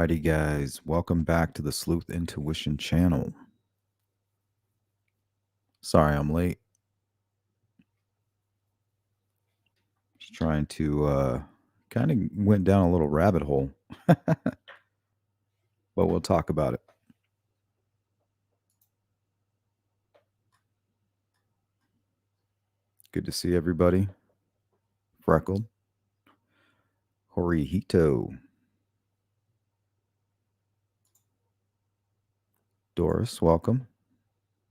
Alrighty, guys. Welcome back to the Sleuth Intuition channel. Sorry I'm late. Just trying to kind of went down a little rabbit hole, but we'll talk about it. Good to see everybody. Freckled. Horihito. Doris, welcome.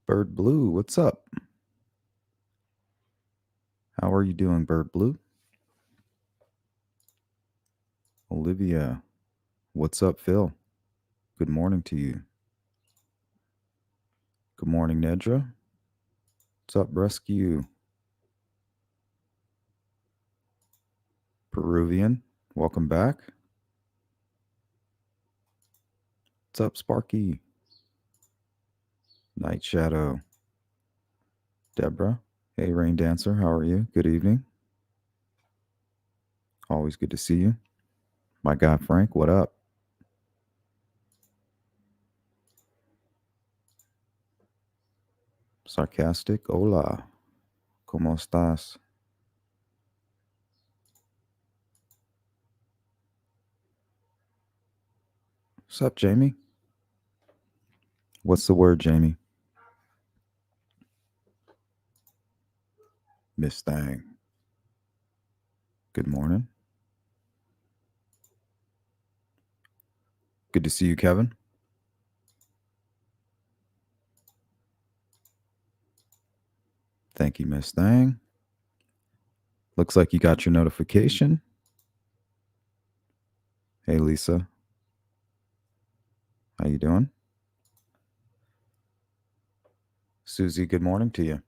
Bird Blue, what's up? How are you doing, Bird Blue? Olivia, what's up, Phil? Good morning to you. Good morning, Nedra. What's up, Rescue? Peruvian, welcome back. What's up, Sparky? Night Shadow. Deborah. Hey, Rain Dancer. How are you? Good evening. Always good to see you. My guy, Frank. What up? Sarcastic. Hola. ¿Cómo estás? What's up, Jamie? What's the word, Jamie? Miss Thang. Good morning. Good to see you, Kevin. Thank you, Miss Thang. Looks like you got your notification. Hey, Lisa. How you doing? Susie, good morning to you.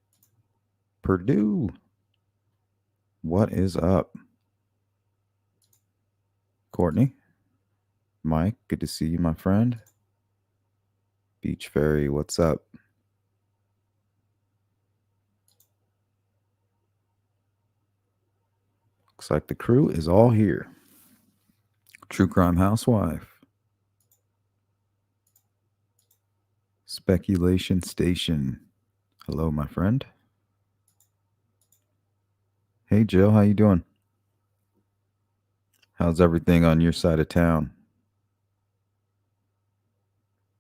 Purdue. What is up? Courtney. Mike, good to see you, my friend. Beach Fairy, what's up? Looks like the crew is all here. True Crime Housewife. Speculation Station. Hello, my friend. Hey, Jill, how you doing? How's everything on your side of town?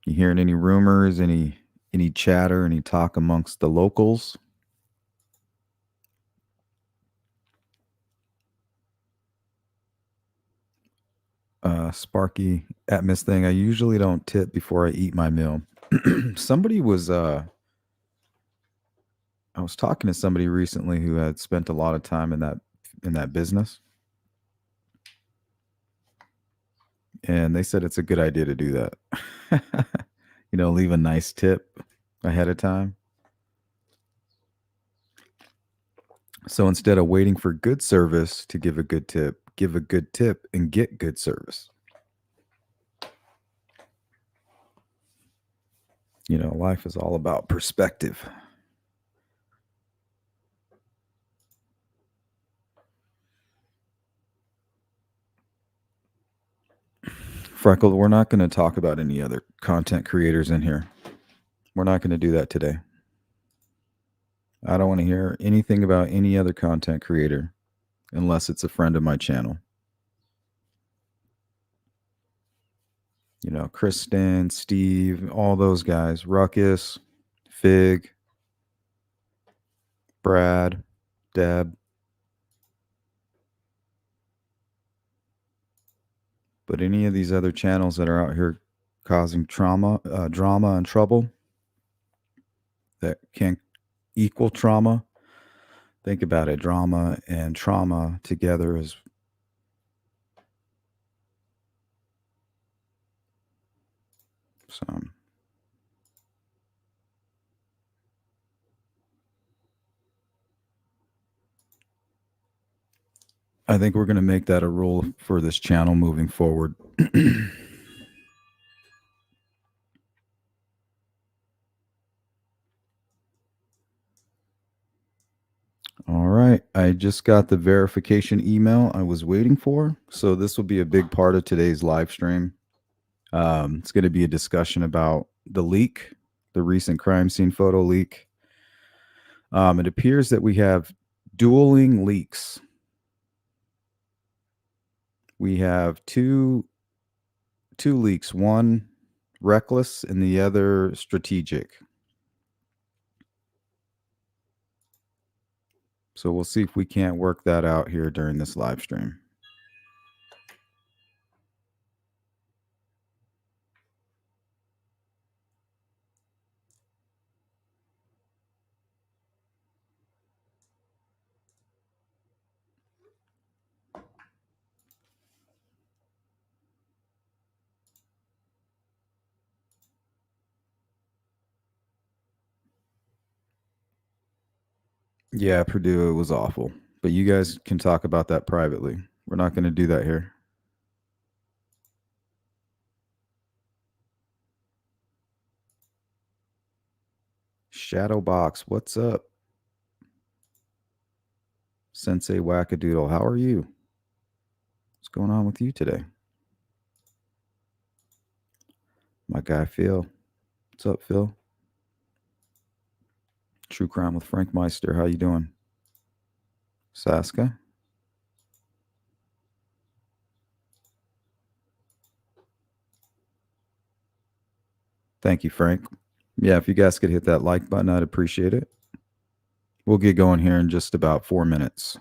You hearing any rumors, any chatter, any talk amongst the locals? Sparky at Miss Thing. I usually don't tip before I eat my meal. Somebody was I was talking to somebody recently who had spent a lot of time in that business. And they said it's a good idea to do that. Leave a nice tip ahead of time. So instead of waiting for good service to give a good tip, give a good tip and get good service. Life is all about perspective. Freckled, we're not going to talk about any other content creators in here. We're not going to do that today. I don't want to hear anything about any other content creator unless it's a friend of my channel. Kristen, Steve, all those guys, Ruckus, Fig, Brad, Deb. But any of these other channels that are out here causing drama and trouble that can't equal trauma, think about it. Drama and trauma together is some. I think we're going to make that a rule for this channel moving forward. All right. I just got the verification email I was waiting for. So this will be a big part of today's live stream. It's going to be a discussion about the leak, the recent crime scene photo leak. It appears that we have dueling leaks. We have two leaks, one reckless and the other strategic. So we'll see if we can't work that out here during this live stream. Yeah, Purdue, it was awful. But you guys can talk about that privately. We're not going to do that here. Shadowbox, what's up? Sensei Wackadoodle, how are you? What's going on with you today? My guy Phil. What's up, Phil? True Crime with Frank Meister, how you doing? Saska? Thank you, Frank. Yeah, if you guys could hit that like button, I'd appreciate it. We'll get going here in just about 4 minutes.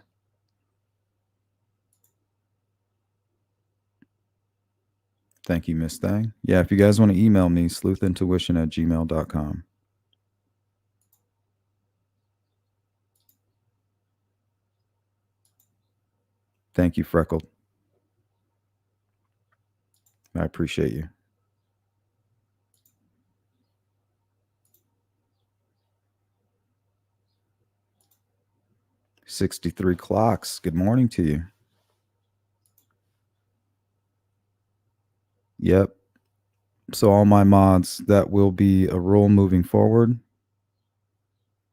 Thank you, Miss Thang. Yeah, if you guys want to email me, sleuthintuition@gmail.com. Thank you, Freckled. I appreciate you. $63 clocks. Good morning to you. Yep. So all my mods, that will be a rule moving forward.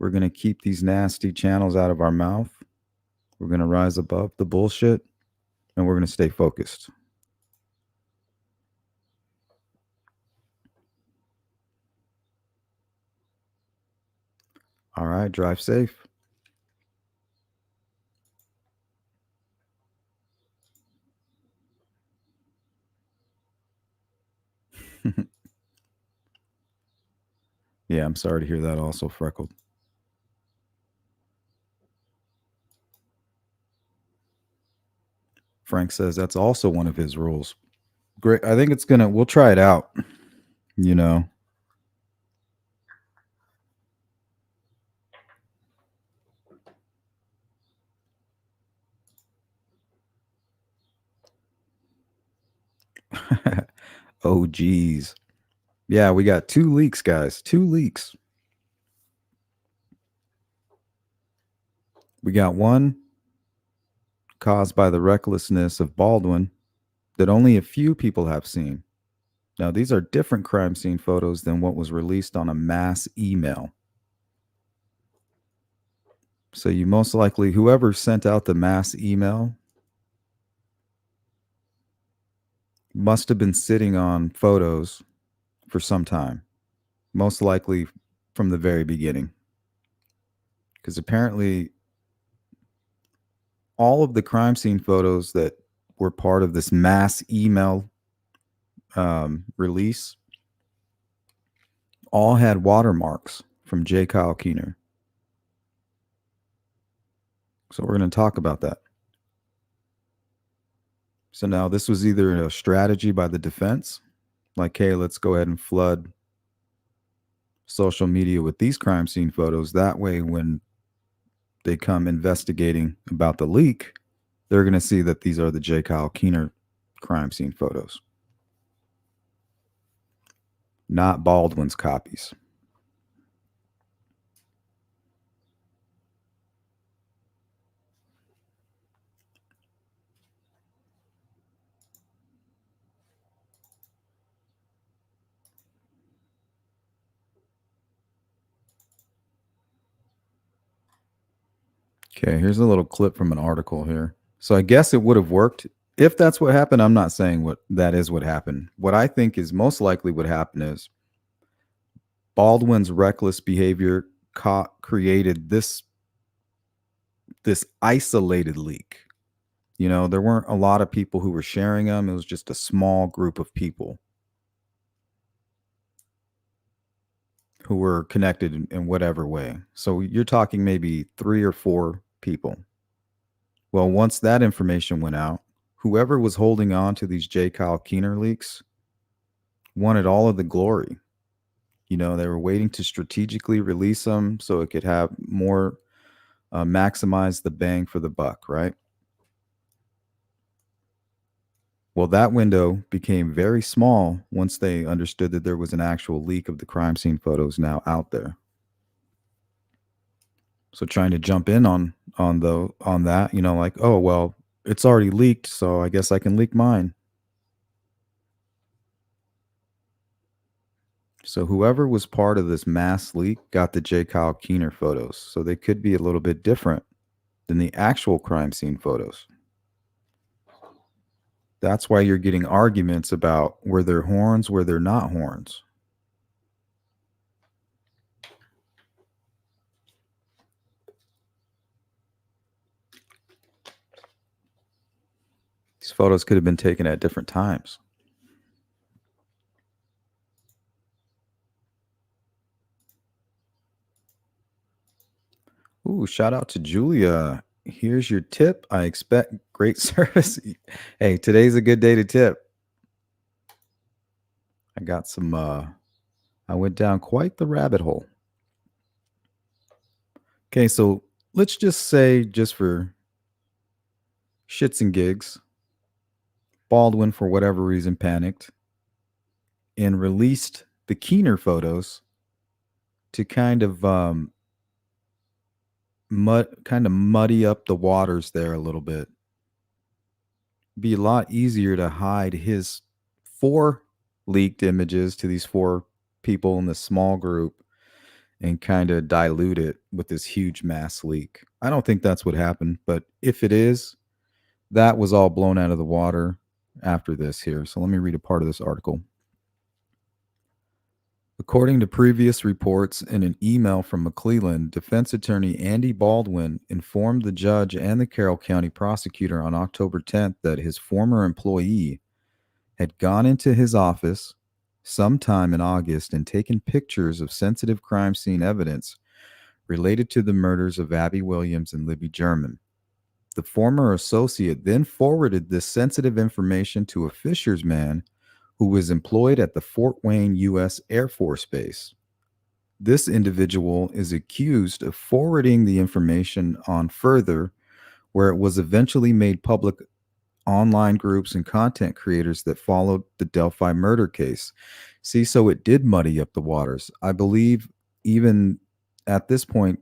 We're going to keep these nasty channels out of our mouth. We're going to rise above the bullshit, and we're going to stay focused. All right, drive safe. Yeah, I'm sorry to hear that also, Freckled. Frank says that's also one of his rules. Great. I think we'll try it out, you know. Oh, geez. Yeah, we got 2 leaks, guys. 2 leaks. We got one caused by the recklessness of Baldwin that only a few people have seen. Now, these are different crime scene photos than what was released on a mass email. So you most likely, whoever sent out the mass email must have been sitting on photos for some time, most likely from the very beginning. Because apparently all of the crime scene photos that were part of this mass email release all had watermarks from J. Kyle Keener. So we're going to talk about that. So now this was either a strategy by the defense, like, hey, let's go ahead and flood social media with these crime scene photos. That way, when they come investigating about the leak, they're going to see that these are the J. Kyle Keener crime scene photos, not Baldwin's copies. Okay, here's a little clip from an article here. So I guess it would have worked If that's what happened, I'm not saying what that is what happened. What I think is most likely what happened is Baldwin's reckless behavior created this isolated leak. You know, there weren't a lot of people who were sharing them. It was just a small group of people who were connected in whatever way. So you're talking maybe 3 or 4 people. Well, once that information went out, whoever was holding on to these J. Kyle Keener leaks wanted all of the glory. You know, they were waiting to strategically release them so it could have more maximize the bang for the buck, right? Well, that window became very small once they understood that there was an actual leak of the crime scene photos now out there. So trying to jump in on that, you know, like, oh well, it's already leaked, so I guess I can leak mine. So whoever was part of this mass leak got the J. Kyle Keener photos. So they could be a little bit different than the actual crime scene photos. That's why you're getting arguments about were there horns, were there not horns. These photos could have been taken at different times. Ooh, shout out to Julia. Here's your tip. I expect great service. Hey, today's a good day to tip. I got some I went down quite the rabbit hole. Okay, so let's just say just for shits and gigs, Baldwin for whatever reason panicked and released the Keener photos to kind of muddy up the waters there a little bit. Be a lot easier to hide his 4 leaked images to these 4 people in this small group and kind of dilute it with this huge mass leak. I don't think that's what happened, but if it is, that was all blown out of the water after this here. So let me read a part of this article. According to previous reports in an email from McClellan, defense attorney Andy Baldwin informed the judge and the Carroll County prosecutor on October 10th that his former employee had gone into his office sometime in August and taken pictures of sensitive crime scene evidence related to the murders of Abby Williams and Libby German. The former associate then forwarded this sensitive information to a fisherman who was employed at the Fort Wayne U.S. Air Force Base. This individual is accused of forwarding the information on further, where it was eventually made public online groups and content creators that followed the Delphi murder case. See, so it did muddy up the waters. I believe even at this point,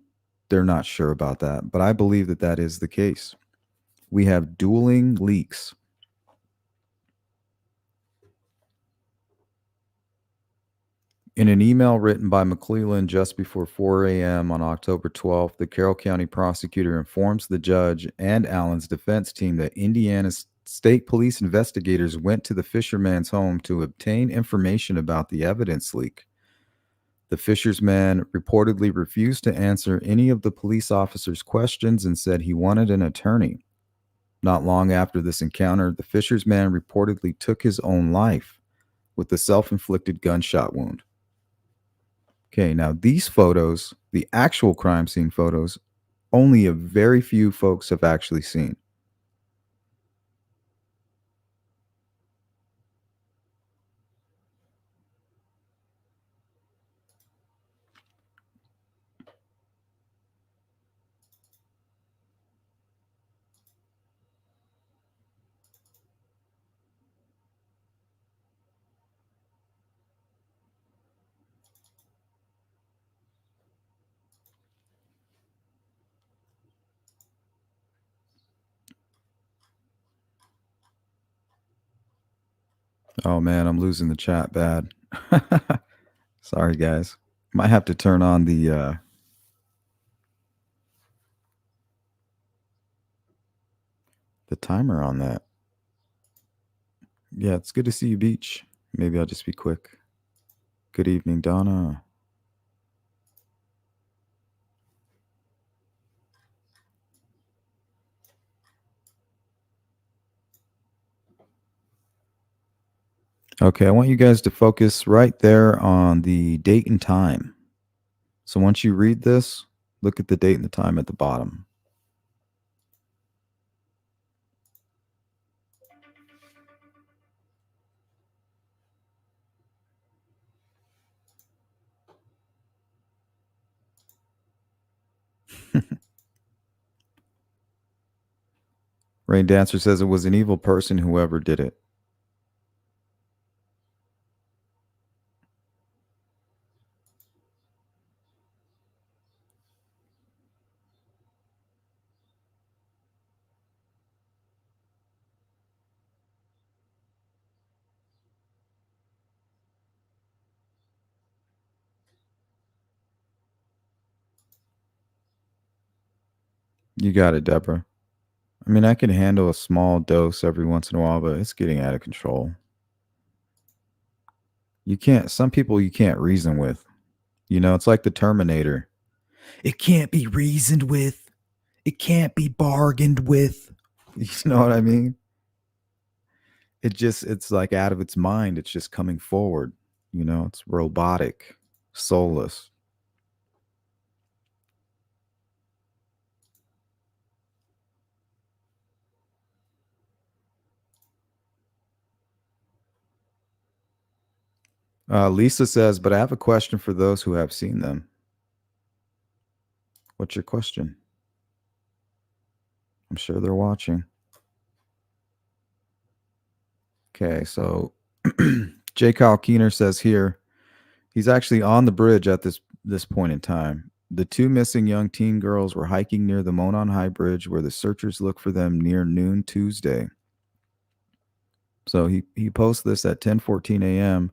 they're not sure about that, but I believe that that is the case. We have dueling leaks. In an email written by McClellan just before 4 a.m. on October 12th, the Carroll County prosecutor informs the judge and Allen's defense team that Indiana's state police investigators went to the fisherman's home to obtain information about the evidence leak. The fisherman reportedly refused to answer any of the police officers' questions and said he wanted an attorney. Not long after this encounter, the fisherman reportedly took his own life with a self-inflicted gunshot wound. Okay, now these photos, the actual crime scene photos, only a very few folks have actually seen. Oh man, I'm losing the chat bad. Sorry guys. Might have to turn on the timer on that. Yeah, it's good to see you, Beach. Maybe I'll just be quick. Good evening, Donna. Okay, I want you guys to focus right there on the date and time. So once you read this, look at the date and the time at the bottom. Rain Dancer says it was an evil person, whoever did it. You got it, Deborah. I mean, I can handle a small dose every once in a while, but it's getting out of control. You can't, some people you can't reason with. You know, it's like the Terminator. It can't be reasoned with. It can't be bargained with. You know what I mean? It's like out of its mind. It's just coming forward. You know, it's robotic, soulless. Lisa says, but I have a question for those who have seen them. What's your question? I'm sure they're watching. Okay, so J. Kyle Keener says here, he's actually on the bridge at this point in time. The two missing young teen girls were hiking near the Monon High Bridge where the searchers looked for them near noon Tuesday. So he posts this at 10:14 a.m.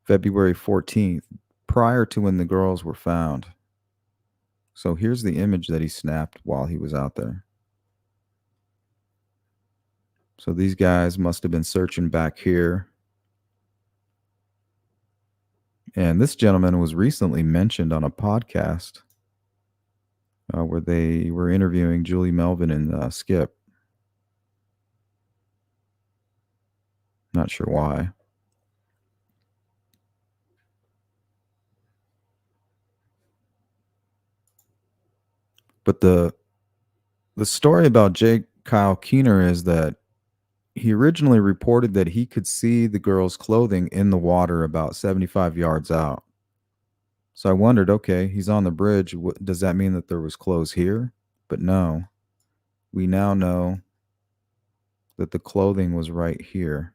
February 14th, prior to when the girls were found. So here's the image that he snapped while he was out there. So these guys must have been searching back here. And this gentleman was recently mentioned on a podcast where they were interviewing Julie Melvin and Skip. Not sure why. But the story about Jake Kyle Keener is that he originally reported that he could see the girl's clothing in the water about 75 yards out. So I wondered, okay, he's on the bridge. Does that mean that there was clothes here? But no, we now know that the clothing was right here.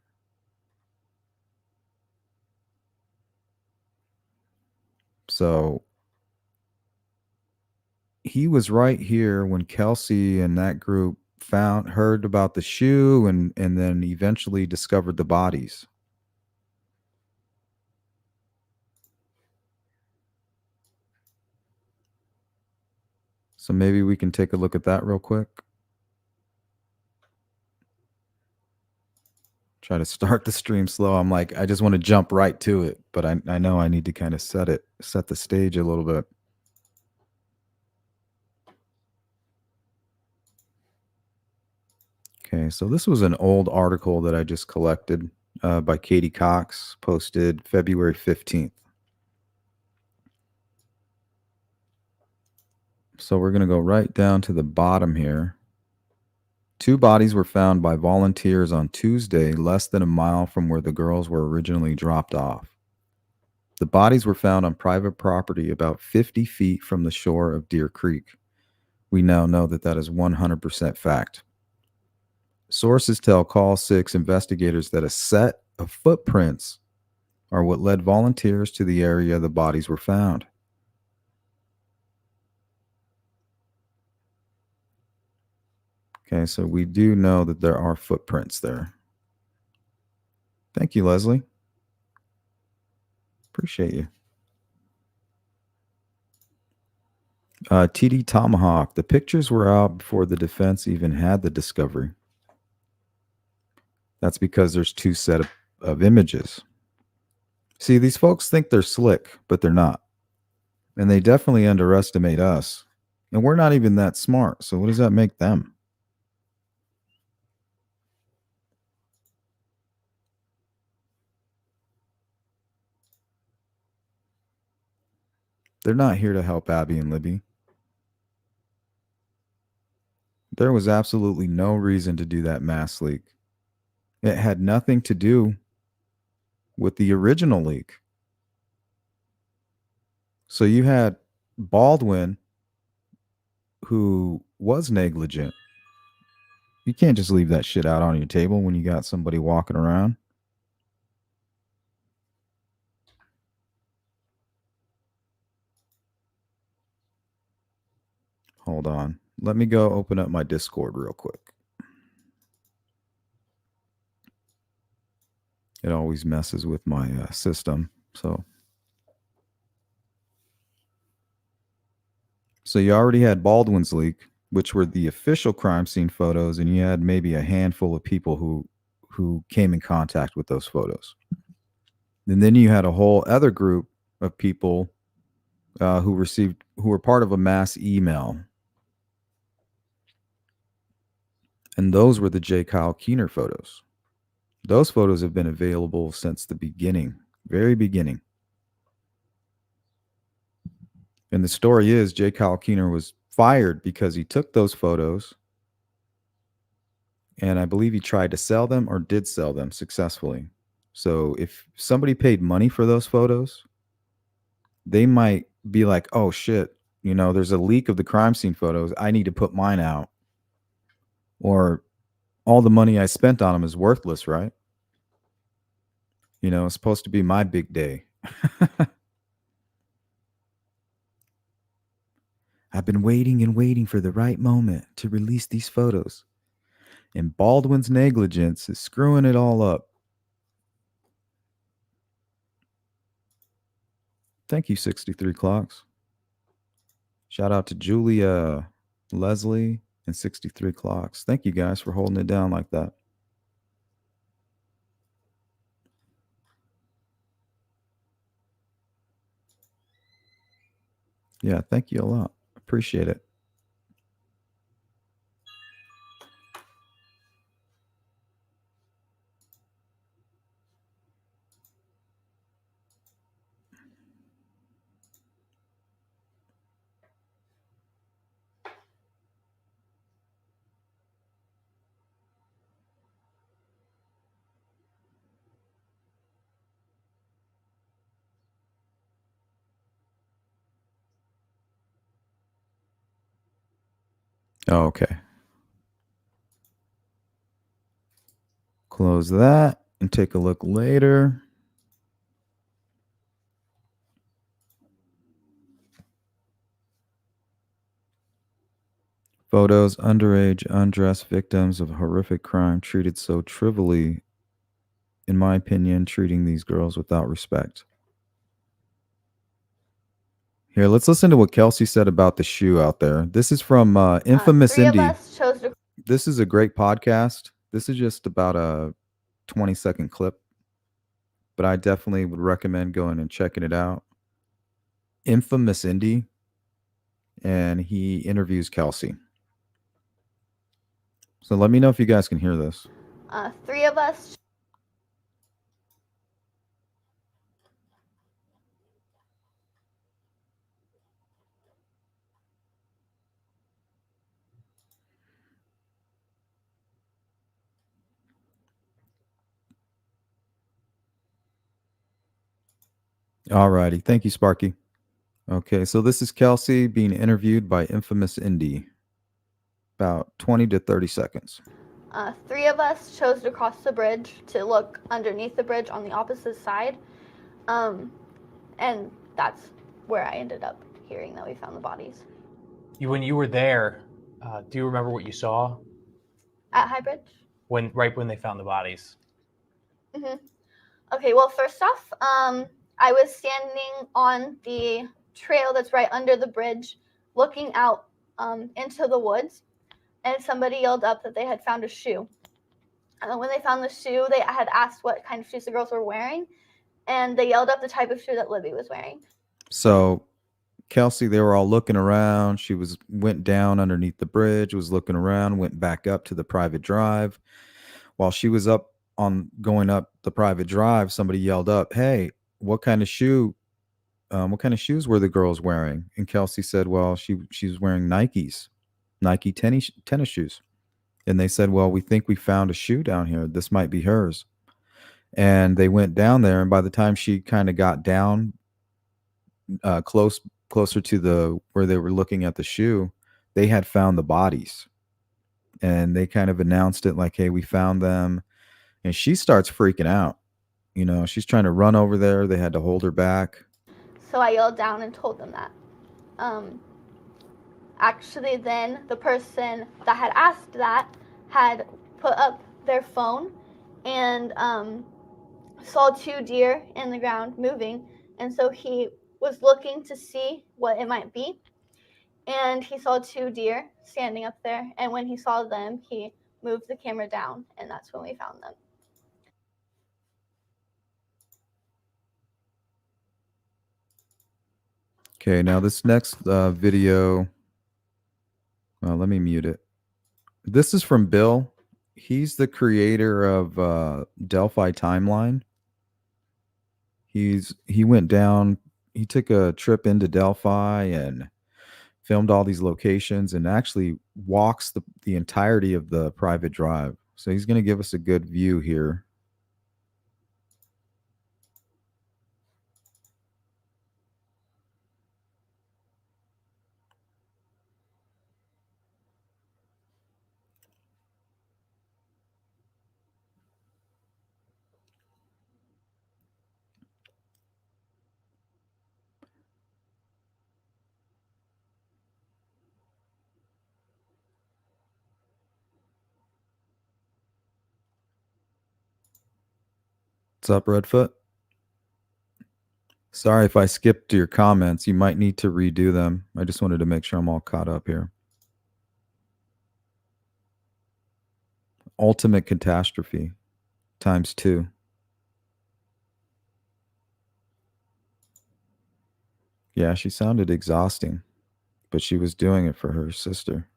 So he was right here when Kelsey and that group heard about the shoe and then eventually discovered the bodies. So maybe we can take a look at that real quick. Try to start the stream slow. I'm like, I just want to jump right to it, but I know I need to kind of set the stage a little bit. Okay, so this was an old article that I just collected by Katie Cox, posted February 15th. So we're going to go right down to the bottom here. Two bodies were found by volunteers on Tuesday, less than a mile from where the girls were originally dropped off. The bodies were found on private property about 50 feet from the shore of Deer Creek. We now know that that is 100% fact. Sources tell Call 6 investigators that a set of footprints are what led volunteers to the area the bodies were found. Okay, so we do know that there are footprints there. Thank you, Leslie. Appreciate you. TD Tomahawk. The pictures were out before the defense even had the discovery. That's because there's two set of images. See, these folks think they're slick, but they're not. And they definitely underestimate us. And we're not even that smart. So what does that make them? They're not here to help Abby and Libby. There was absolutely no reason to do that mass leak. It had nothing to do with the original leak. So you had Baldwin, who was negligent. You can't just leave that shit out on your table when you got somebody walking around. Hold on. Let me go open up my Discord real quick. It always messes with my system. So you already had Baldwin's leak, which were the official crime scene photos, and you had maybe a handful of people who came in contact with those photos. And then you had a whole other group of people who were part of a mass email. And those were the J. Kyle Keener photos. Those photos have been available since the beginning, very beginning. And the story is J. Kyle Keener was fired because he took those photos, and I believe he tried to sell them or did sell them successfully. So if somebody paid money for those photos, they might be like, oh shit, there's a leak of the crime scene photos. I need to put mine out. Or all the money I spent on them is worthless, right? It's supposed to be my big day. I've been waiting and waiting for the right moment to release these photos. And Baldwin's negligence is screwing it all up. Thank you, 63 Clocks. Shout out to Julia, Leslie, and 63 Clocks. Thank you guys for holding it down like that. Yeah, thank you a lot. Appreciate it. Oh, okay. Close that and take a look later. Photos, underage, undressed victims of horrific crime treated so trivially, in my opinion, treating these girls without respect. Here, let's listen to what Kelsey said about the shoe out there. This is from Infamous Indie. This is a great podcast. This is just about a 20-second clip, but I definitely would recommend going and checking it out. Infamous Indie, and he interviews Kelsey. So let me know if you guys can hear this. 3 of us. All righty. Thank you, Sparky. Okay, so this is Kelsey being interviewed by Infamous Indie. About 20 to 30 seconds. 3 of us chose to cross the bridge to look underneath the bridge on the opposite side. And that's where I ended up hearing that we found the bodies. When you were there, do you remember what you saw? At High Bridge? Right when they found the bodies. Mm-hmm. Okay, well, first off, I was standing on the trail that's right under the bridge, looking out into the woods, and somebody yelled up that they had found a shoe. When they found the shoe, they had asked what kind of shoes the girls were wearing, and they yelled up the type of shoe that Libby was wearing. So Kelsey, they were all looking around. She went down underneath the bridge, was looking around, went back up to the private drive. While she was going up the private drive, somebody yelled up, "Hey, what kind of shoe? What kind of shoes were the girls wearing?" And Kelsey said, "Well, she's wearing Nikes, Nike tennis shoes." And they said, "Well, we think we found a shoe down here. This might be hers." And they went down there, and by the time she kind of got down closer to the where they were looking at the shoe, they had found the bodies, and they kind of announced it like, "Hey, we found them." And she starts freaking out. She's trying to run over there. They had to hold her back. So I yelled down and told them that. Actually, then the person that had asked that had put up their phone and saw 2 deer in the ground moving, and so he was looking to see what it might be, and he saw 2 deer standing up there, and when he saw them, he moved the camera down, and that's when we found them. Okay, now this next video, let me mute it. This is from Bill. He's the creator of Delphi Timeline. He went down, he took a trip into Delphi and filmed all these locations and actually walks the entirety of the private drive. So he's going to give us a good view here. What's up, Redfoot? Sorry if I skipped your comments. You might need to redo them. I just wanted to make sure I'm all caught up here. Ultimate catastrophe ×2. Yeah, she sounded exhausting, but she was doing it for her sister.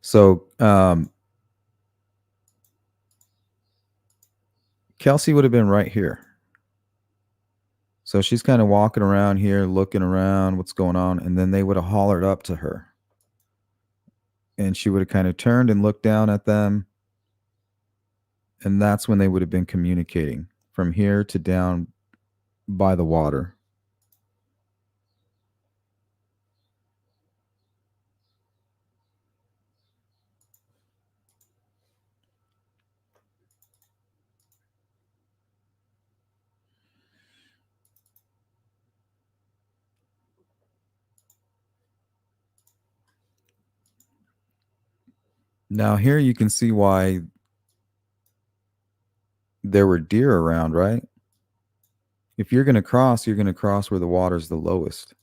So Kelsey would have been right here. So she's kind of walking around here, looking around, what's going on, and then they would have hollered up to her. And she would have kind of turned and looked down at them. And that's when they would have been communicating from here to down by the water. Now here you can see why there were deer around, right? If you're going to cross where the water's the lowest.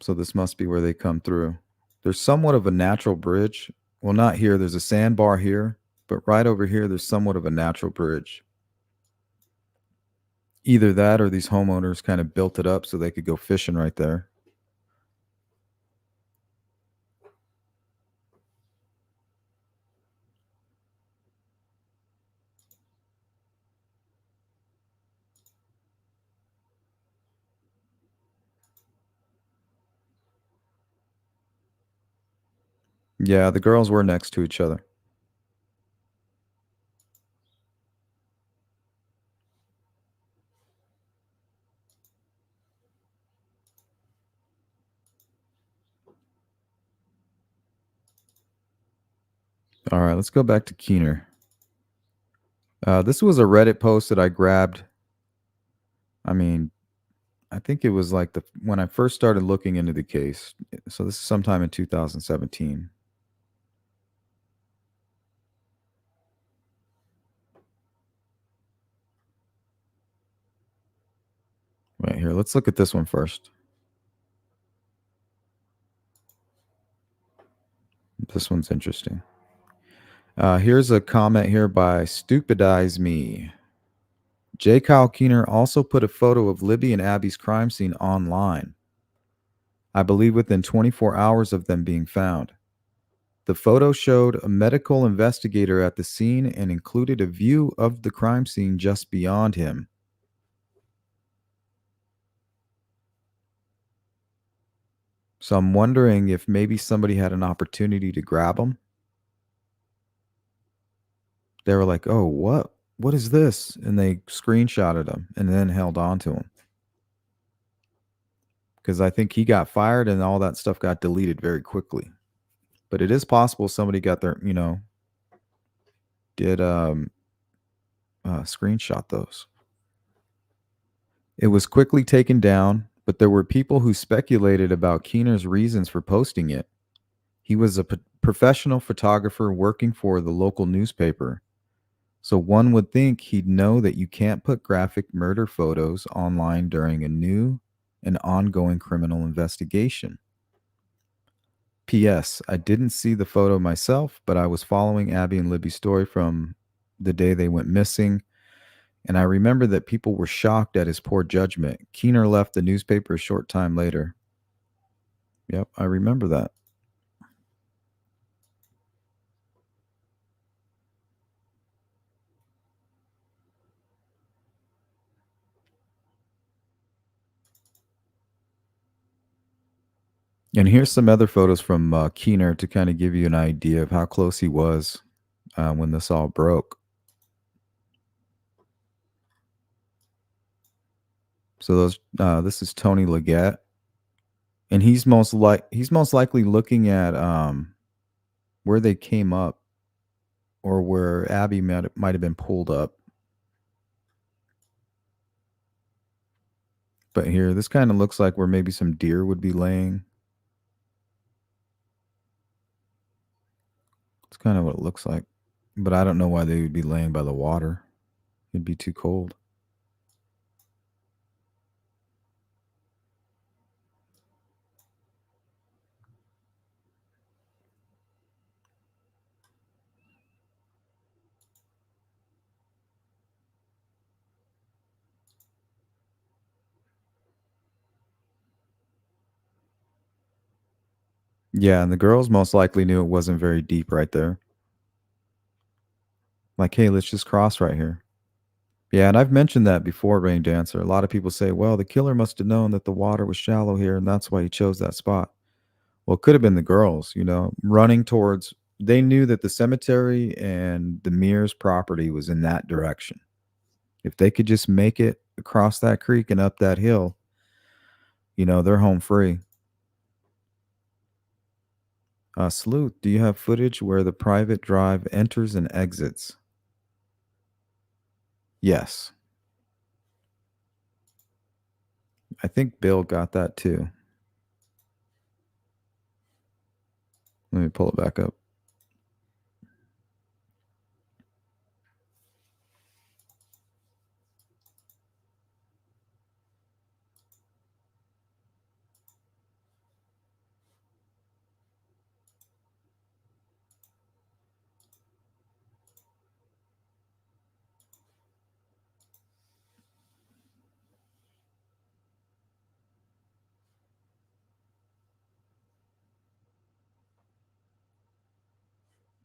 So this must be where they come through. There's somewhat of a natural bridge. Well, not here. There's a sandbar here, but right over here, there's somewhat of a natural bridge. Either that or these homeowners kind of built it up so they could go fishing right there. Yeah, the girls were next to each other. All right, let's go back to Keener. This was a Reddit post that I grabbed. I mean, I think it was like when I first started looking into the case. So this is sometime in 2017. Right here, let's look at this one first. This one's interesting. Here's a comment here by Stupidize Me. J. Kyle Keener also put a photo of Libby and Abby's crime scene online. I believe within 24 hours of them being found. The photo showed a medical investigator at the scene and included a view of the crime scene just beyond him. So I'm wondering if maybe somebody had an opportunity to grab him. They were like, oh, what is this? And they screenshotted him and then held on to him. Because I think he got fired and all that stuff got deleted very quickly. But it is possible somebody got their, did screenshot those. It was quickly taken down, but there were people who speculated about Keener's reasons for posting it. He was a professional photographer working for the local newspaper. So one would think he'd know that you can't put graphic murder photos online during a new and ongoing criminal investigation. P.S. I didn't see the photo myself, but I was following Abby and Libby's story from the day they went missing, and I remember that people were shocked at his poor judgment. Keener left the newspaper a short time later. Yep, I remember that. And here's some other photos from Keener to kind of give you an idea of how close he was when this all broke. So this is Tony Leggett, and he's most likely looking at where they came up or where Abby might have been pulled up. But here, this kind of looks like where maybe some deer would be laying. It's kind of what it looks like. But I don't know why they would be laying by the water. It'd be too cold. Yeah, and the girls most likely knew it wasn't very deep right there. Like, hey, let's just cross right here. Yeah, and I've mentioned that before, Rain Dancer. A lot of people say, well, the killer must have known that the water was shallow here, and that's why he chose that spot. Well, it could have been the girls, running towards. They knew that the cemetery and the Mears property was in that direction. If they could just make it across that creek and up that hill, they're home free. Sleuth, do you have footage where the private drive enters and exits? Yes. I think Bill got that too. Let me pull it back up.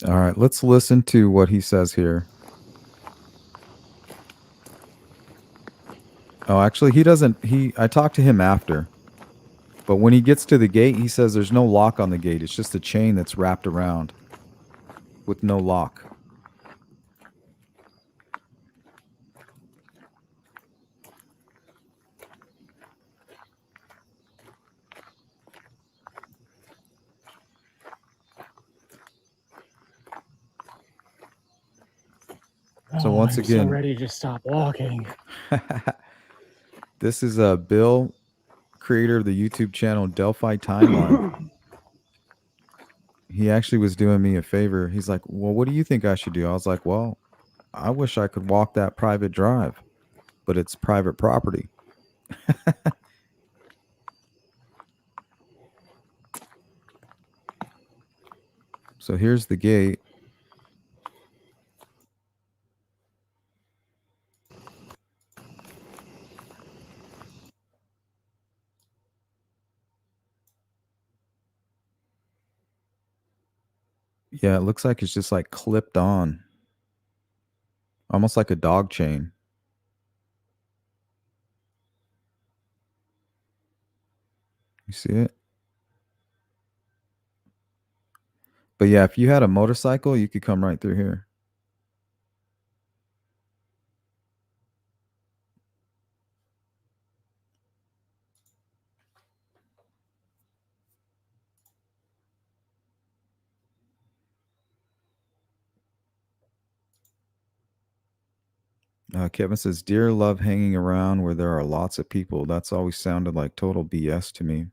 All right, let's listen to what he says here. Oh, actually, he doesn't. I talked to him after. But when he gets to the gate, he says there's no lock on the gate. It's just a chain that's wrapped around with no lock. So once again, I'm so ready to stop walking. This is Bill, creator of the YouTube channel Delphi Timeline. He actually was doing me a favor. He's like, well, what do you think I should do? I was like, well, I wish I could walk that private drive, but it's private property. So here's the gate. Yeah, it looks like it's just like clipped on. Almost like a dog chain. You see it? But yeah, if you had a motorcycle, you could come right through here. Kevin says, deer love hanging around where there are lots of people. That's always sounded like total BS to me.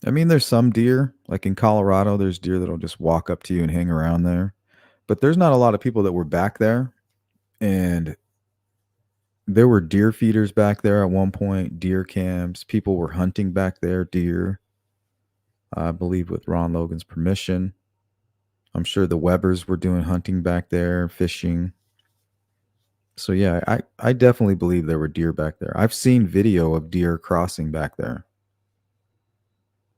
I mean, there's some deer, like in Colorado, there's deer that'll just walk up to you and hang around there. But there's not a lot of people that were back there. And there were deer feeders back there at one point, deer camps. People were hunting back there, deer, I believe with Ron Logan's permission. I'm sure the Webbers were doing hunting back there, fishing. So yeah, I definitely believe there were deer back there. I've seen video of deer crossing back there.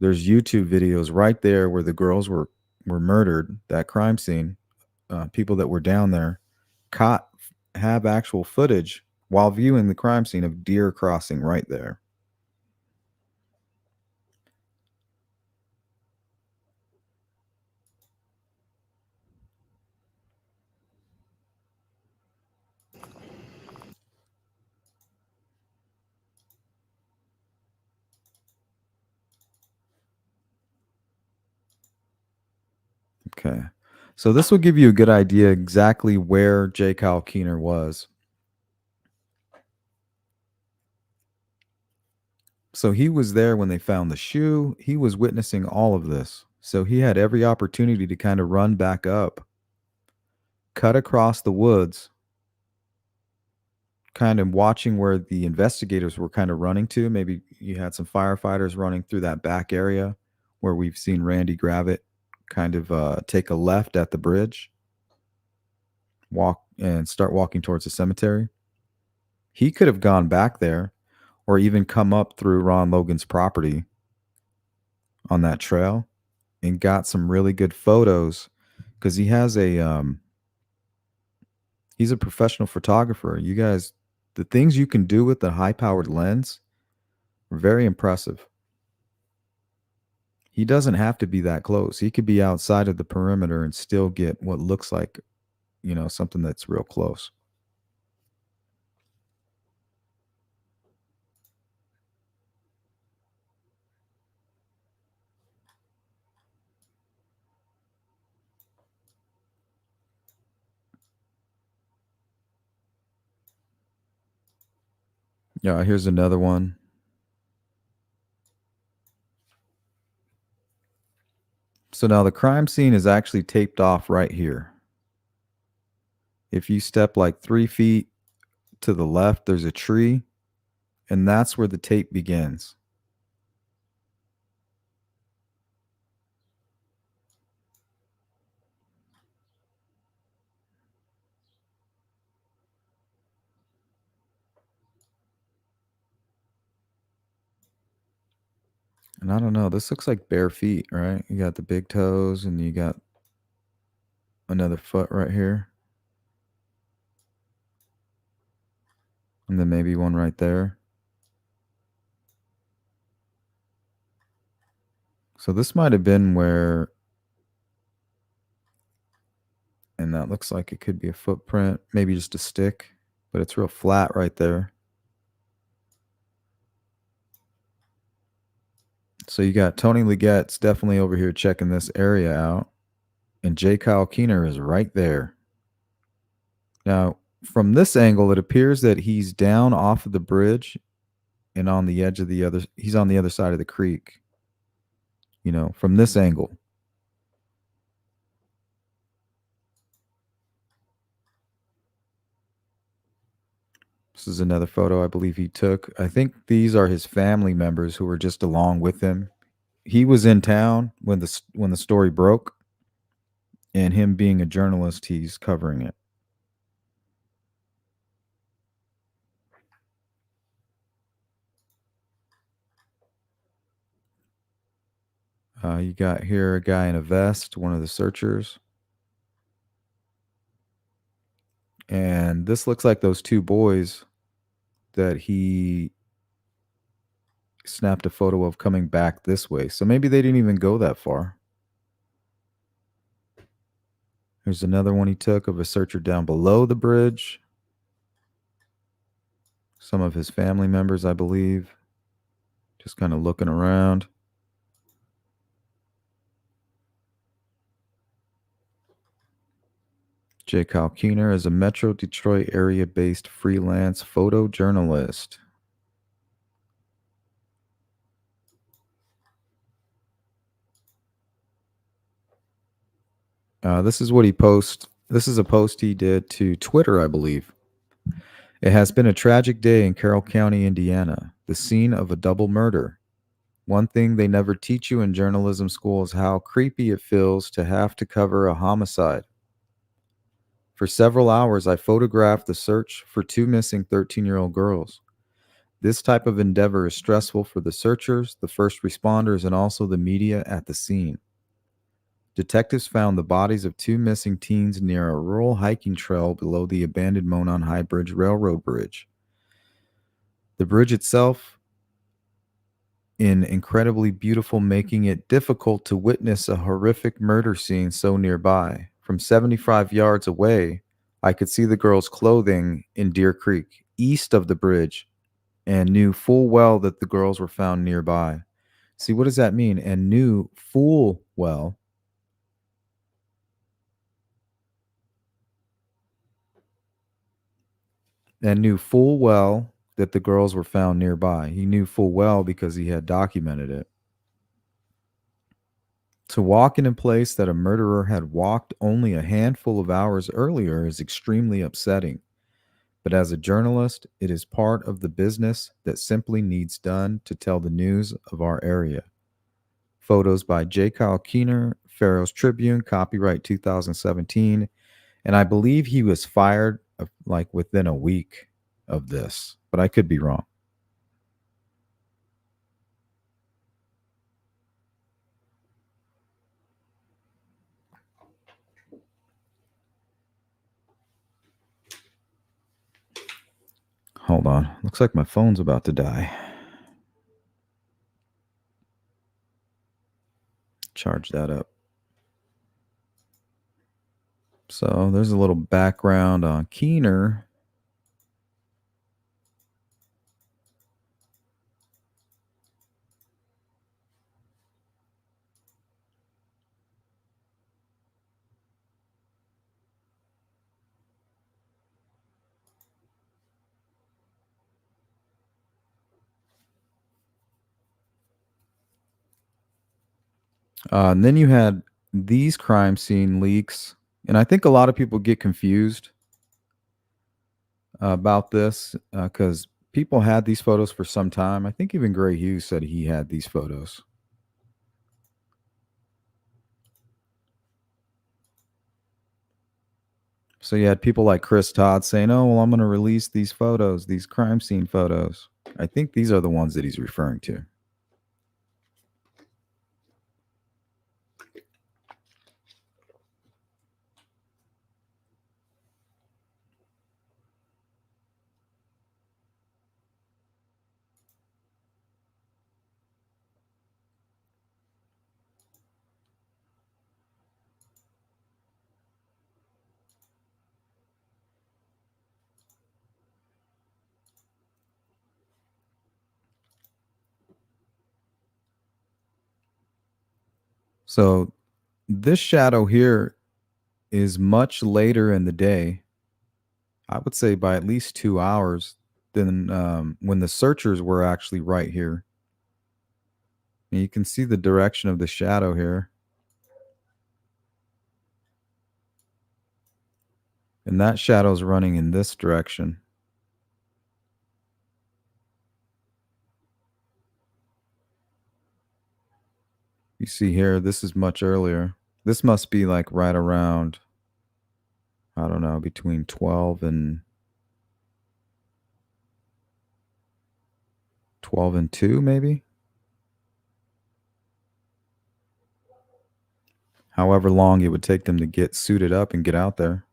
There's YouTube videos right there where the girls were murdered, that crime scene. People that were down there have actual footage while viewing the crime scene of deer crossing right there. Okay. So this will give you a good idea exactly where J. Kyle Keener was. So he was there when they found the shoe. He was witnessing all of this. So he had every opportunity to kind of run back up, cut across the woods, kind of watching where the investigators were kind of running to. Maybe you had some firefighters running through that back area where we've seen Randy Gravitt kind of take a left at the bridge, walk and start walking towards the cemetery. He could have gone back there or even come up through Ron Logan's property on that trail and got some really good photos because he has he's a professional photographer. You guys, the things you can do with the high powered lens are very impressive. He doesn't have to be that close. He could be outside of the perimeter and still get what looks like, something that's real close. Yeah, here's another one. So now the crime scene is actually taped off right here. If you step like 3 feet to the left, there's a tree, and that's where the tape begins. And I don't know, this looks like bare feet, right? You got the big toes and you got another foot right here. And then maybe one right there. So this might have been where, and that looks like it could be a footprint, maybe just a stick, but it's real flat right there. So you got Tony Leggett's definitely over here checking this area out. And J. Kyle Keener is right there. Now, from this angle, it appears that he's down off of the bridge and on the edge of he's on the other side of the creek. From this angle. This is another photo I believe he took. I think these are his family members who were just along with him. he was in town when the story broke, and him being a journalist, he's covering it. You got here a guy in a vest, one of the searchers. And this looks like those two boys that he snapped a photo of coming back this way. So maybe they didn't even go that far. There's another one he took of a searcher down below the bridge. Some of his family members, I believe, just kind of looking around. J. Kyle Keener is a Metro Detroit area-based freelance photojournalist. This is what he posts. This is a post he did to Twitter, I believe. It has been a tragic day in Carroll County, Indiana, the scene of a double murder. One thing they never teach you in journalism school is how creepy it feels to have to cover a homicide. For several hours, I photographed the search for two missing 13-year-old girls. This type of endeavor is stressful for the searchers, the first responders, and also the media at the scene. Detectives found the bodies of two missing teens near a rural hiking trail below the abandoned Monon High Bridge Railroad Bridge. The bridge itself is incredibly beautiful, making it difficult to witness a horrific murder scene so nearby. From 75 yards away, I could see the girls' clothing in Deer Creek, east of the bridge, and knew full well that the girls were found nearby. See, what does that mean? And knew full well. And knew full well that the girls were found nearby. He knew full well because he had documented it. To walk in a place that a murderer had walked only a handful of hours earlier is extremely upsetting. But as a journalist, it is part of the business that simply needs done to tell the news of our area. Photos by J. Kyle Keener, Pharaoh's Tribune, copyright 2017. And I believe he was fired like within a week of this, but I could be wrong. Hold on. Looks like my phone's about to die. Charge that up. So there's a little background on Keener. And then you had these crime scene leaks. And I think a lot of people get confused about this because people had these photos for some time. I think even Gray Hughes said he had these photos. So you had people like Chris Todd saying, oh, well, I'm going to release these photos, these crime scene photos. I think these are the ones that he's referring to. So this shadow here is much later in the day. I would say by at least 2 hours than when the searchers were actually right here. And you can see the direction of the shadow here. And that shadow's running in this direction. see here, this is much earlier. This must be like right around, I don't know, between 12 and 2 maybe. However long it would take them to get suited up and get out there.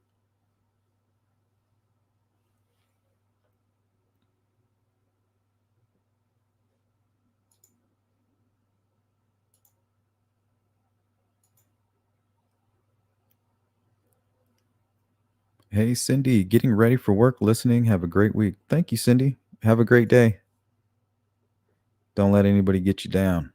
Hey, Cindy, getting ready for work, listening. Have a great week. Thank you, Cindy. Have a great day. Don't let anybody get you down.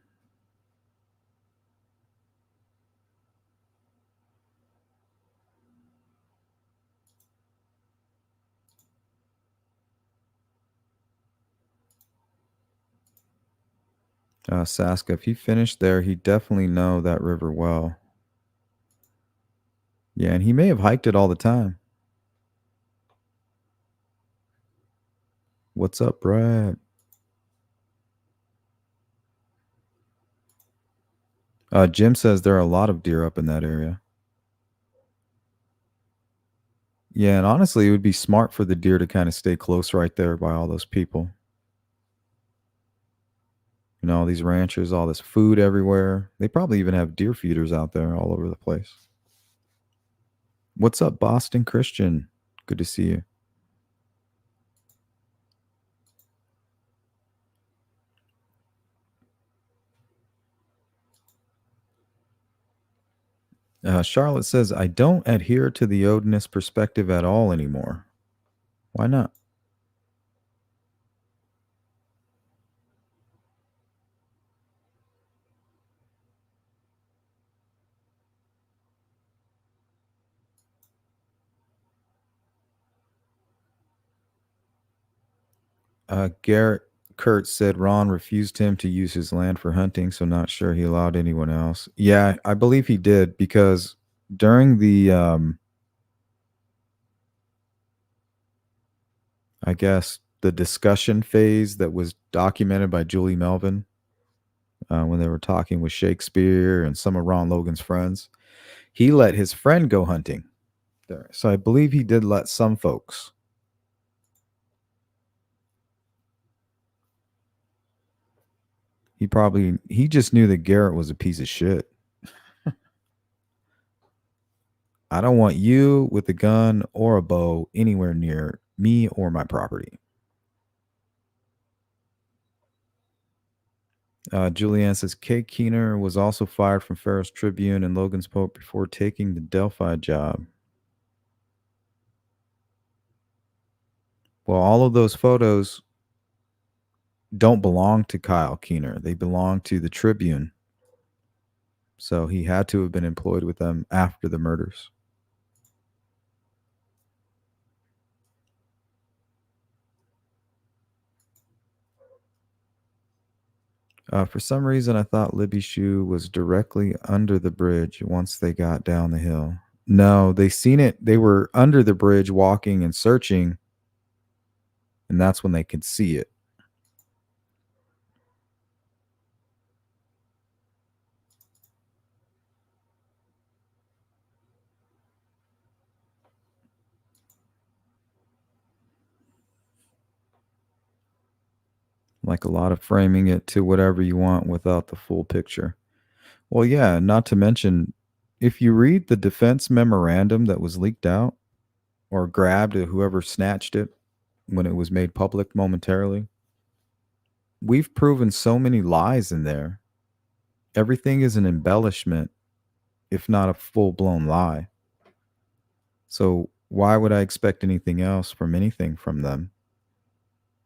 Saska, if he finished there, he'd definitely know that river well. Yeah, and he may have hiked it all the time. What's up, Brad? Jim says there are a lot of deer up in that area. Yeah, and honestly, it would be smart for the deer to kind of stay close right there by all those people. You know, all these ranchers, all this food everywhere. They probably even have deer feeders out there all over the place. What's up, Boston Christian? Good to see you. Charlotte says, I don't adhere to the Odinist perspective at all anymore. Why not? Garrett Kurtz said Ron refused him to use his land for hunting, so not sure he allowed anyone else. Yeah, I believe he did because during the, I guess, the discussion phase that was documented by Julie Melvin when they were talking with Shakespeare and some of Ron Logan's friends, he let his friend go hunting there. So I believe he did let some folks. He just knew that Garrett was a piece of shit. I don't want you with a gun or a bow anywhere near me or my property. Julianne says Kay Keener was also fired from Ferris Tribune and Logan's Pope before taking the Delphi job. Well, all of those photos don't belong to Kyle Keener. They belong to the Tribune. So he had to have been employed with them after the murders. For some reason, I thought Libby's shoe was directly under the bridge once they got down the hill. No, they seen it. They were under the bridge walking and searching, and that's when they could see it. Like a lot of framing it to whatever you want without the full picture. Well, yeah, not to mention, if you read the defense memorandum that was leaked out or grabbed, whoever snatched it when it was made public momentarily, we've proven so many lies in there. Everything is an embellishment, if not a full blown lie. So why would I expect anything else from anything from them?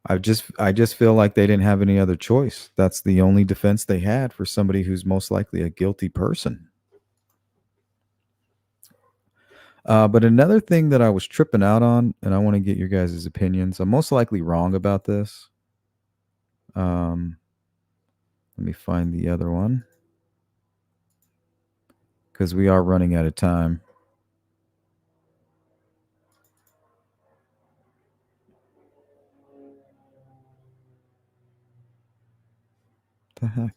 I just feel like they didn't have any other choice. That's the only defense they had for somebody who's most likely a guilty person. But another thing that I was tripping out on, and I want to get your guys' opinions. I'm most likely wrong about this. Let me find the other one because we are running out of time. What the heck?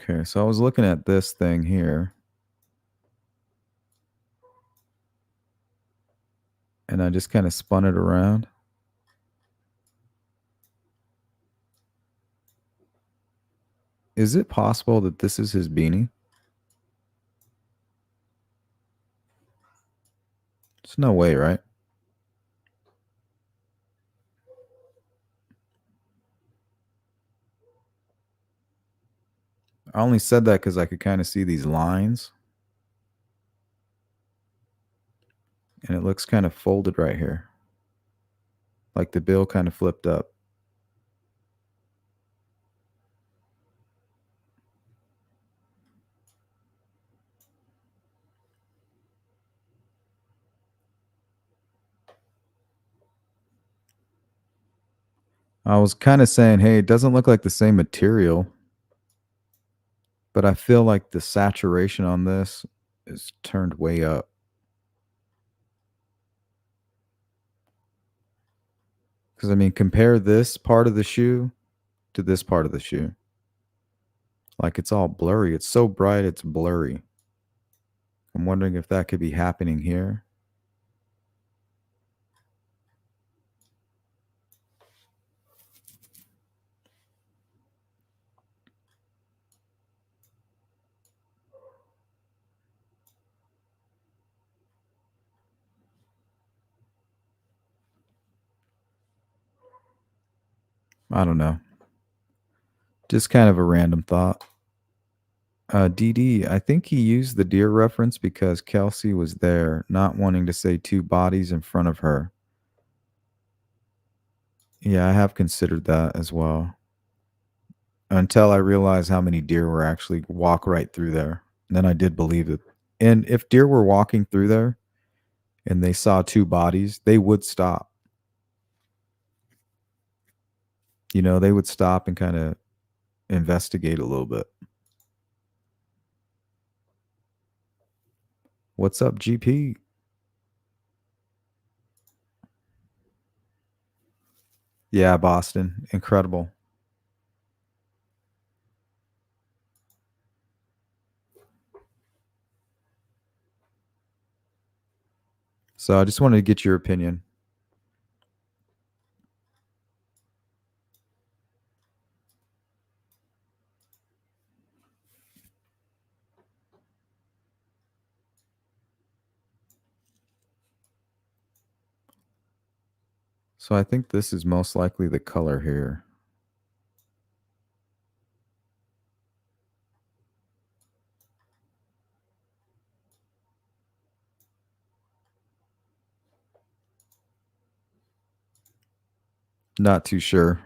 Okay, so I was looking at this thing here. And I just kind of spun it around. Is it possible that this is his beanie? There's no way, right? I only said that because I could kind of see these lines. And it looks kind of folded right here. Like the bill kind of flipped up. I was kind of saying, hey, it doesn't look like the same material. But I feel like the saturation on this is turned way up. Because, I mean, compare this part of the shoe to this part of the shoe. Like, it's all blurry. It's so bright, it's blurry. I'm wondering if that could be happening here. I don't know. Just kind of a random thought. DD, I think he used the deer reference because Kelsey was there, not wanting to say two bodies in front of her. Yeah, I have considered that as well. Until I realized how many deer were actually walk right through there. And then I did believe it. And if deer were walking through there and they saw two bodies, they would stop. You know, they would stop and kind of investigate a little bit. What's up, GP? Yeah, Boston. Incredible. So I just wanted to get your opinion. So I think this is most likely the color here. Not too sure.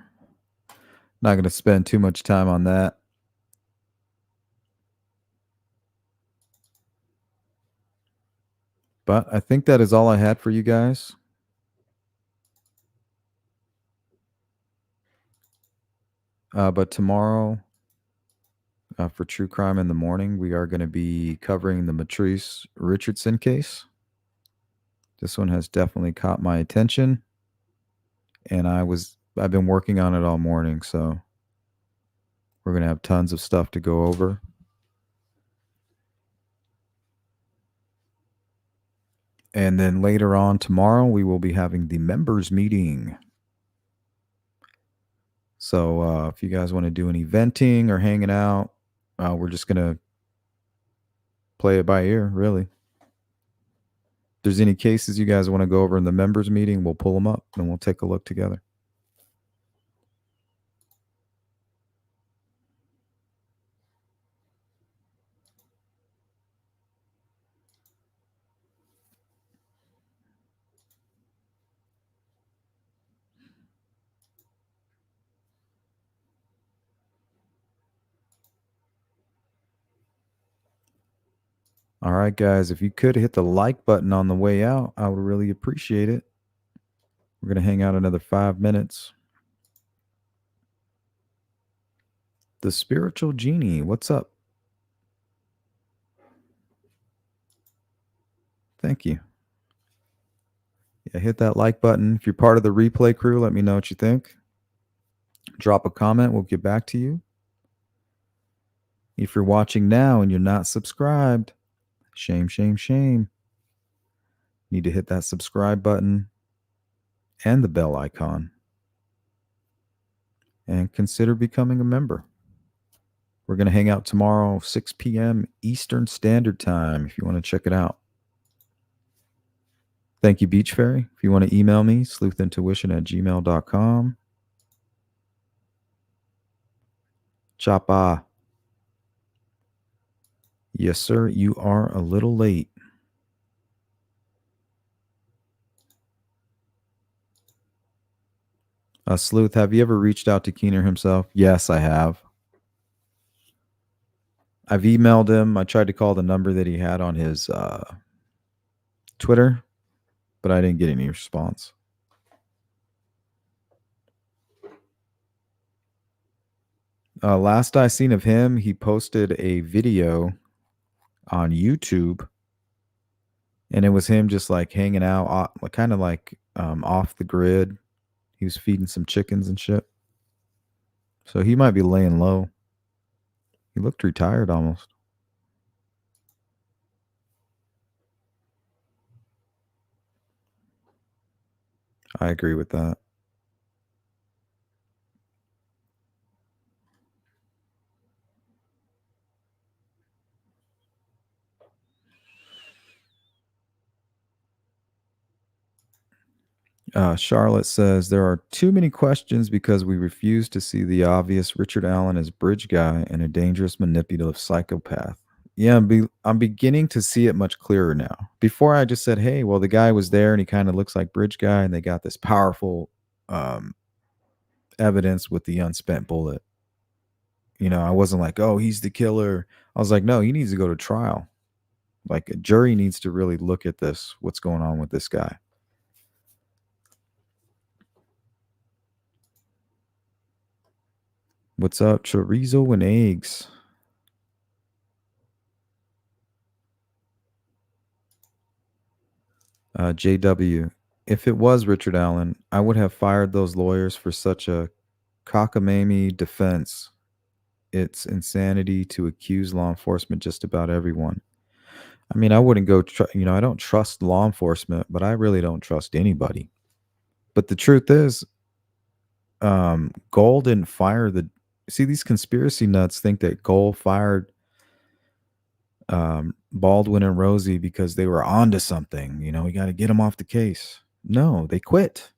Not going to spend too much time on that. But I think that is all I had for you guys. But tomorrow, for True Crime in the Morning, we are going to be covering the Matrice Richardson case. This one has definitely caught my attention. And I've been working on it all morning, so we're going to have tons of stuff to go over. And then later on tomorrow, we will be having the members meeting. So if you guys want to do any venting or hanging out, we're just going to play it by ear, really. If there's any cases you guys want to go over in the members meeting, we'll pull them up and we'll take a look together. All right, guys, if you could hit the like button on the way out, I would really appreciate it. We're going to hang out another 5 minutes. The Spiritual Genie, what's up? Thank you. Yeah, hit that like button. If you're part of the replay crew, let me know what you think. Drop a comment. We'll get back to you. If you're watching now and you're not subscribed, shame, shame, shame. Need to hit that subscribe button and the bell icon and consider becoming a member. We're going to hang out tomorrow, 6 p.m. Eastern Standard Time, if you want to check it out. Thank you, Beach Fairy. If you want to email me, sleuthintuition@gmail.com. Chapa. Yes, sir, you are a little late. Sleuth, have you ever reached out to Keener himself? Yes, I have. I've emailed him. I tried to call the number that he had on his Twitter, but I didn't get any response. Last I seen of him, he posted a video on YouTube, and it was him just like hanging out, kind of like off the grid. He was feeding some chickens and shit. So he might be laying low. He looked retired almost. I agree with that. Charlotte says there are too many questions because we refuse to see the obvious. Richard Allen is bridge guy and a dangerous manipulative psychopath. Yeah, I'm beginning to see it much clearer now. Before I just said, hey, well, the guy was there and he kind of looks like bridge guy, and they got this powerful evidence with the unspent bullet. You know, I wasn't like, oh, he's the killer. I was like, no, he needs to go to trial. Like a jury needs to really look at this, what's going on with this guy. What's up, chorizo and eggs? JW, if it was Richard Allen, I would have fired those lawyers for such a cockamamie defense. It's insanity to accuse law enforcement just about everyone. I mean, I wouldn't go, I don't trust law enforcement, but I really don't trust anybody. But the truth is, Gold didn't fire see, these conspiracy nuts think that Gold fired Baldwin and Rosie because they were onto something. We got to get them off the case. No, they quit,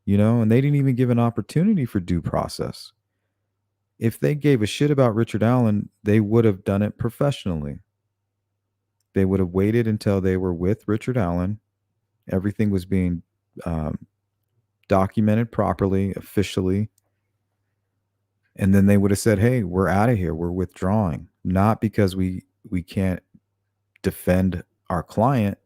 and they didn't even give an opportunity for due process. If they gave a shit about Richard Allen, they would have done it professionally. They would have waited until they were with Richard Allen. Everything was being documented properly, officially. And then they would have said, hey, we're out of here. We're withdrawing. Not because we can't defend our client,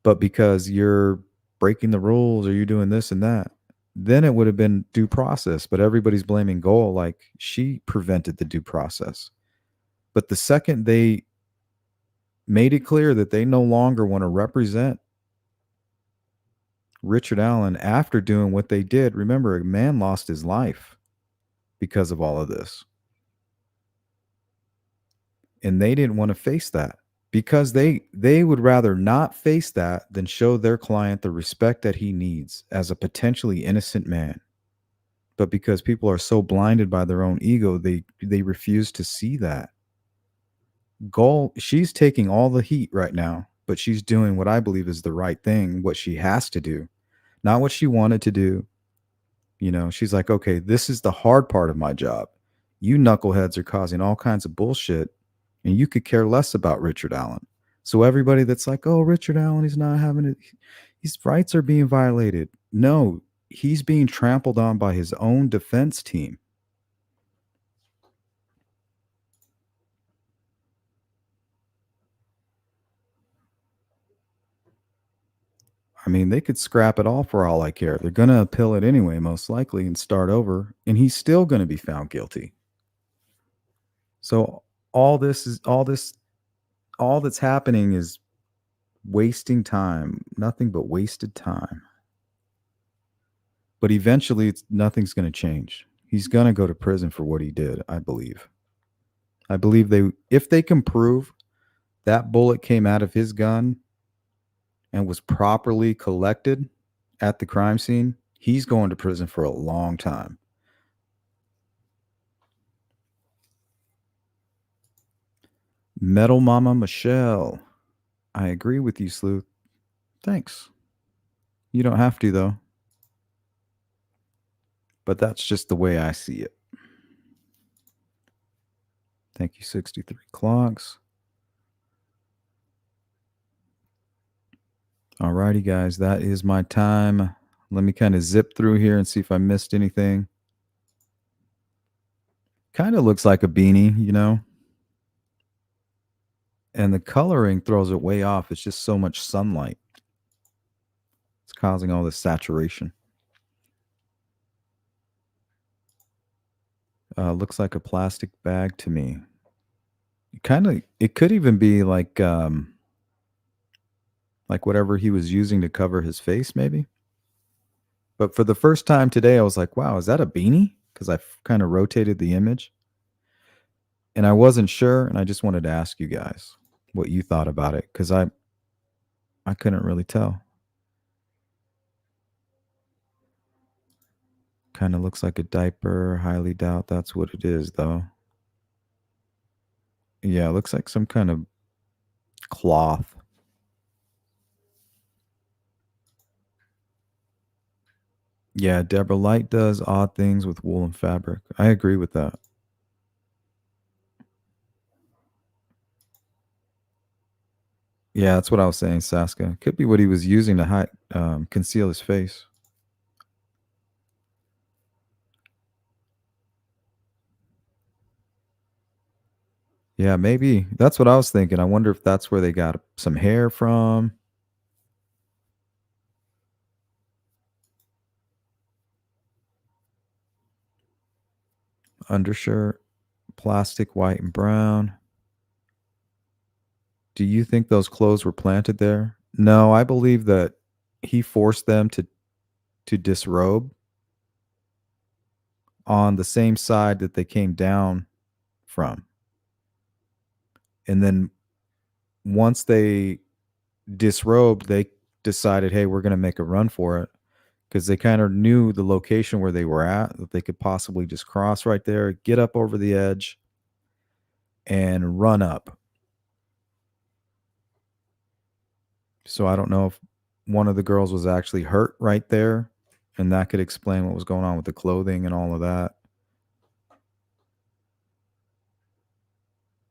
but because you're breaking the rules or you're doing this and that. Then it would have been due process. But everybody's blaming Goal like she prevented the due process. But the second they made it clear that they no longer want to represent Richard Allen after doing what they did, remember, a man lost his life because of all of this. And they didn't want to face that because they would rather not face that than show their client the respect that he needs as a potentially innocent man. But because people are so blinded by their own ego, they refuse to see that. Goal, she's taking all the heat right now, but she's doing what I believe is the right thing, what she has to do, not what she wanted to do. She's like, okay, this is the hard part of my job. You knuckleheads are causing all kinds of bullshit, and you could care less about Richard Allen. So everybody that's like, oh, Richard Allen, he's not having it, his rights are being violated. No, he's being trampled on by his own defense team. I mean, they could scrap it all for all I care. They're going to appeal it anyway, most likely, and start over, and he's still going to be found guilty. So all that's happening is wasting time, nothing but wasted time. But eventually nothing's going to change. He's going to go to prison for what he did, I believe. I believe if they can prove that bullet came out of his gun and was properly collected at the crime scene, he's going to prison for a long time. Metal Mama Michelle. I agree with you, Sleuth. Thanks. You don't have to, though. But that's just the way I see it. Thank you, 63 Clocks. Alrighty, guys, that is my time. Let me kind of zip through here and see if I missed anything. Kind of looks like a beanie, you know? And the coloring throws it way off. It's just so much sunlight. It's causing all this saturation. Looks like a plastic bag to me. It could even be like whatever he was using to cover his face, maybe. But for the first time today, I was like, wow, is that a beanie? Because I kind of rotated the image. And I wasn't sure, and I just wanted to ask you guys what you thought about it, because I couldn't really tell. Kind of looks like a diaper. Highly doubt that's what it is, though. Yeah, it looks like some kind of cloth. Yeah, Deborah Light does odd things with wool and fabric. I agree with that. Yeah, that's what I was saying, Saska. Could be what he was using to hide, conceal his face. Yeah, maybe. That's what I was thinking. I wonder if that's where they got some hair from. Undershirt, plastic, white and brown. Do you think those clothes were planted there? No, I believe that he forced them to disrobe on the same side that they came down from. And then once they disrobed, they decided, hey, we're going to make a run for it, because they kind of knew the location where they were at, that they could possibly just cross right there, get up over the edge, and run up. So I don't know if one of the girls was actually hurt right there, and that could explain what was going on with the clothing and all of that.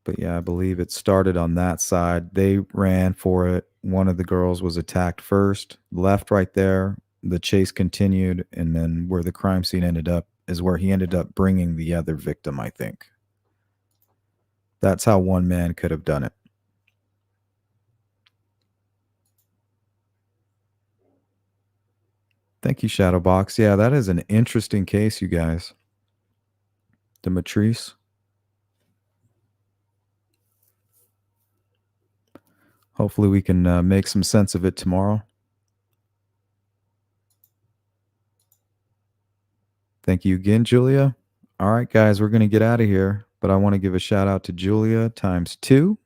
But yeah, I believe it started on that side. They ran for it. One of the girls was attacked first, left right there. The chase continued, and then where the crime scene ended up is where he ended up bringing the other victim, I think. That's how one man could have done it. Thank you, Shadowbox. Yeah, that is an interesting case, you guys. The Matrice. Hopefully we can make some sense of it tomorrow. Thank you again, Julia. All right, guys, we're going to get out of here, but I want to give a shout out to Julia ×2,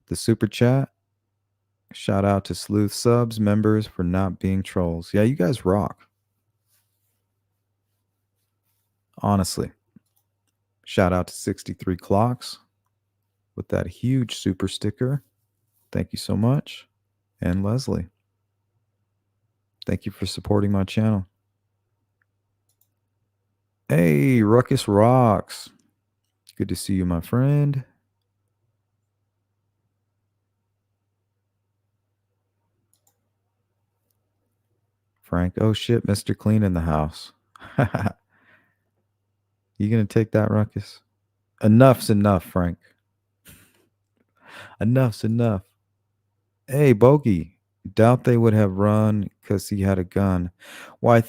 the super chat. Shout out to Sleuth Subs members for not being trolls. Yeah, you guys rock. Honestly. Shout out to 63 Clocks with that huge super sticker. Thank you so much. And Leslie. Thank you for supporting my channel. Hey, Ruckus Rocks. Good to see you, my friend. Frank, oh shit, Mr. Clean in the house. You gonna take that, Ruckus? Enough's enough, Frank. Enough's enough. Hey, Bogey. Doubt they would have run because he had a gun. Well,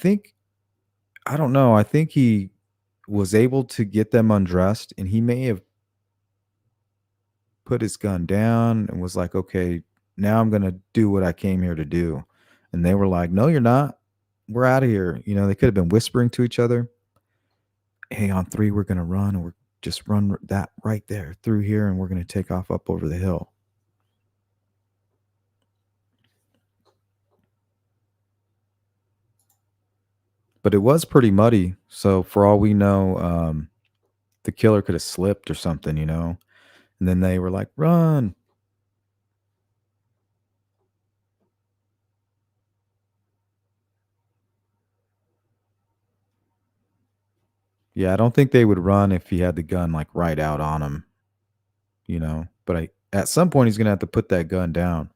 I don't know. I think he was able to get them undressed, and he may have put his gun down and was like, okay, now I'm going to do what I came here to do. And they were like, no, you're not. We're out of here. You know, they could have been whispering to each other. Hey, on 3, we're going to run, and we're just run that right there through here, and we're going to take off up over the hill. But it was pretty muddy, so for all we know, the killer could have slipped or something, you know? And then they were like, "Run!" Yeah, I don't think they would run if he had the gun, like, right out on him, you know? But at some point, he's gonna have to put that gun down.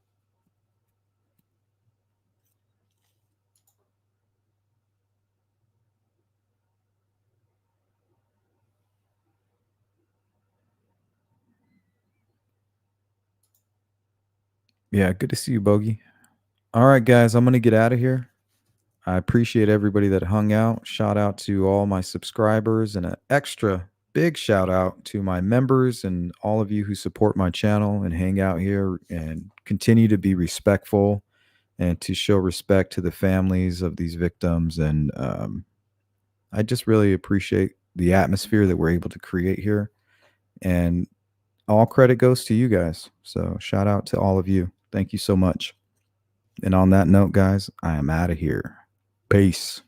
Yeah, good to see you, Bogey. Alright, guys, I'm gonna get out of here. I appreciate everybody that hung out. Shout out to all my subscribers, and an extra big shout out to my members and all of you who support my channel and hang out here and continue to be respectful and to show respect to the families of these victims. And I just really appreciate the atmosphere that we're able to create here. And all credit goes to you guys. So shout out to all of you. Thank you so much. And on that note, guys, I am out of here. Peace.